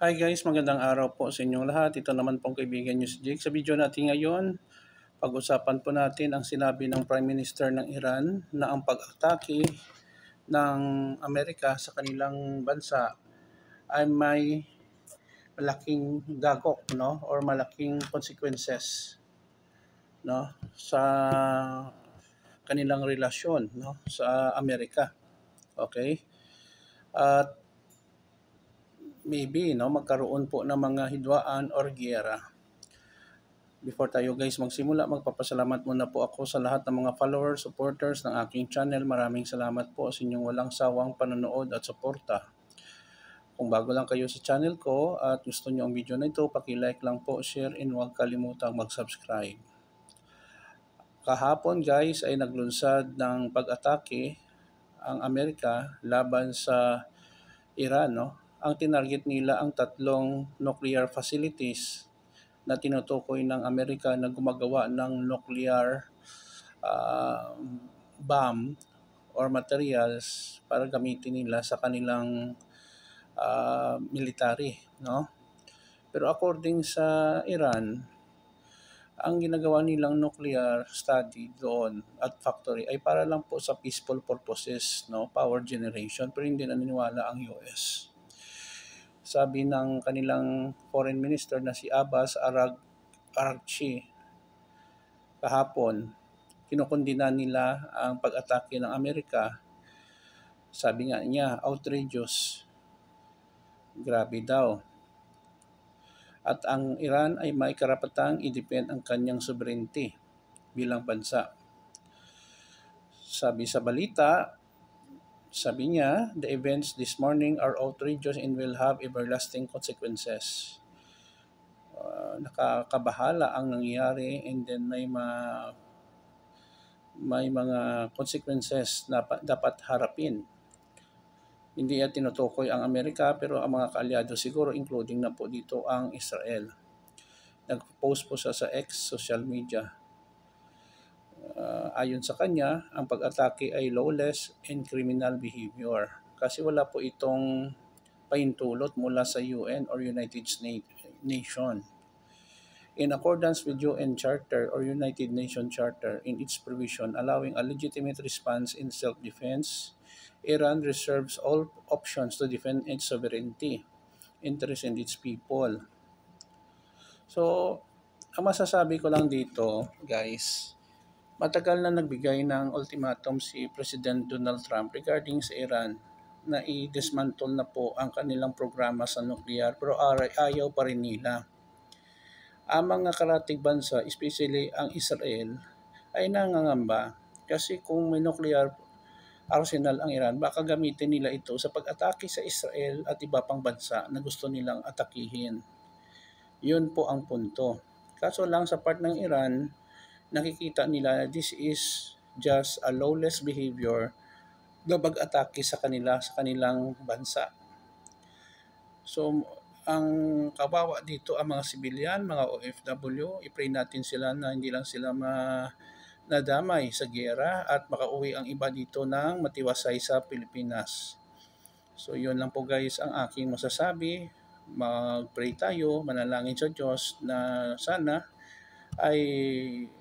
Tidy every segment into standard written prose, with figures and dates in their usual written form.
Hi guys, magandang araw po sa inyong lahat. Ito naman pong kaibigan niyo si Jake. Sa video natin ngayon, pag-usapan po natin ang sinabi ng Prime Minister ng Iran na ang pag-atake ng Amerika sa kanilang bansa ay may malaking dagok, no, or malaking consequences, no, sa kanilang relasyon, no, sa Amerika. Okay? At maybe, no, magkaroon po ng mga hidwaan or giyera. Before tayo guys magsimula, magpapasalamat muna po ako sa lahat ng mga followers, supporters ng aking channel. Maraming salamat po sa inyong walang sawang panonood at suporta. Kung bago lang kayo sa channel ko at gusto nyo ang video na ito, paki-like lang po, share, and huwag kalimutang mag-subscribe. Kahapon guys ay naglunsad ng pag-atake ang Amerika laban sa Iran. No? Ang tinarget nila ang tatlong nuclear facilities na tinutukoy ng Amerika na gumagawa ng nuclear bomb or materials para gamitin nila sa kanilang military, no? Pero according sa Iran, ang ginagawa nilang nuclear study doon at factory ay para lang po sa peaceful purposes, no, power generation, pero hindi naniniwala ang US. Sabi ng kanilang foreign minister na si Abbas Araghchi kahapon, kinukundina nila ang pag-atake ng Amerika. Sabi nga niya, outrageous. Grabe daw. At ang Iran ay may karapatang i-defend ang kanyang sovereignty bilang bansa. Sabi sa balita, sabi niya, the events this morning are outrageous and will have everlasting consequences. Nakakabahala ang nangyayari, and then may mga consequences na dapat harapin. Hindi yan tinutukoy ang Amerika, pero ang mga kaalyado siguro, including na po dito ang Israel. Nag-post po siya sa X social media. Ayon sa kanya, ang pag-atake ay lawless and criminal behavior kasi wala po itong pahintulot mula sa UN or United Nations. In accordance with UN Charter or United Nations Charter in its provision allowing a legitimate response in self-defense, Iran reserves all options to defend its sovereignty, interests, and its people. So, ang masasabi ko lang dito, guys, matagal na nagbigay ng ultimatum si President Donald Trump regarding sa Iran na i-dismantle na po ang kanilang programa sa nuclear, pero ayaw pa rin nila. Ang mga karatig bansa, especially ang Israel, ay nangangamba kasi kung may nuclear arsenal ang Iran, baka gamitin nila ito sa pag-atake sa Israel at iba pang bansa na gusto nilang atakihin. Yun po ang punto. Kaso lang sa part ng Iran, nakikita nila this is just a lawless behavior na pag-atake sa kanilang bansa. So, ang kawawa dito ang mga sibilyan, mga OFW, i-pray natin sila na hindi lang sila nadamay sa giyera at makauwi ang iba dito ng matiwasay sa Pilipinas. So yun lang po guys ang aking masasabi. Mag-pray tayo, manalangin sa Diyos na sana ay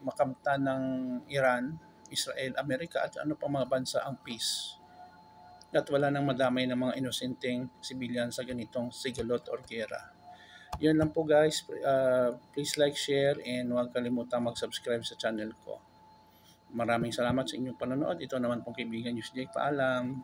makamtan ng Iran, Israel, Amerika at ano pa mga bansa ang peace. At wala nang madamay ng mga inosenteng sibilyan sa ganitong sigilot or giyera. Yun lang po guys. Please like, share, and huwag kalimutang mag-subscribe sa channel ko. Maraming salamat sa inyong panonood. Ito naman pong kaibigan Jake. Paalam.